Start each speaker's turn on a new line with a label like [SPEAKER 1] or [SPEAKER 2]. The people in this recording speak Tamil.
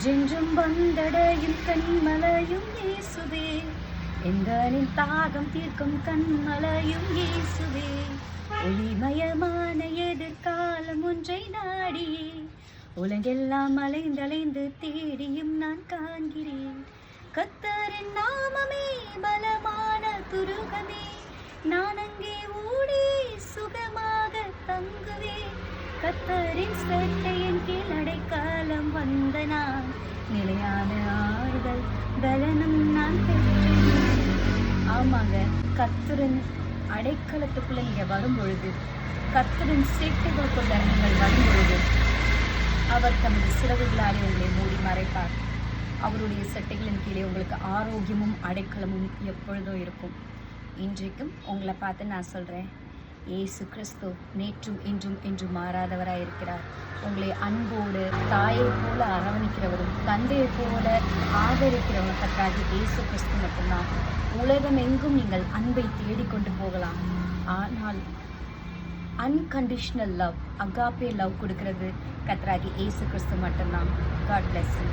[SPEAKER 1] ஜென்றும் வந்தடையும் கண்மலையும் இயேசுவே, எங்களின் தாகம் தீர்க்கும் கண்மலையும் இயேசுவே, ஒளிமயமான எதிர்காலம் ஒன்றை நாடியே உலகெல்லாம் அலைந்தலைந்து தேடியும் நான் காண்கிறேன். கர்த்தரின் நாமமே பலமான துருகமே, நான் அங்கே ஓடி சுகமாக தங்குவேன். கர்த்தரின் சட்டையின் கீழ் அடைக்கலம் வந்த நான், நிலையான ஆறுதல் பலனும் நான் பெற்றேன். ஆமாங்க, கர்த்தரின் அடைக்கலத்துக்குள்ள நீங்க வரும்பொழுது, கர்த்தரின் சேட்டைகளுக்குள்ள நீங்கள் வரும்பொழுது, அவர் தமது சிறகுகளாலே உங்களை மூடி மறைப்பார். அவருடைய சட்டைகளின் கீழே உங்களுக்கு ஆரோக்கியமும் அடைக்கலமும் எப்பொழுதும் இருக்கும். இன்றைக்கும் உங்களை பார்த்து நான் சொல்கிறேன், இயேசு கிறிஸ்து நேற்றும் இன்றும் என்றும் மாறாதவராக இருக்கிறார். உங்களை அன்போடு தாயை போல அரவணைக்கிறவரும் தந்தையை போல ஆதரிக்கிறவரும் கர்த்தராகிய இயேசு கிறிஸ்து மட்டும்தான். உலகம் எங்கும் நீங்கள் அன்பை தேடிக்கொண்டு போகலாம், ஆனால் அன்கண்டிஷனல் லவ், அகாப்பே லவ் கொடுக்கிறது கர்த்தராகிய இயேசு கிறிஸ்து மட்டும்தான். God bless you.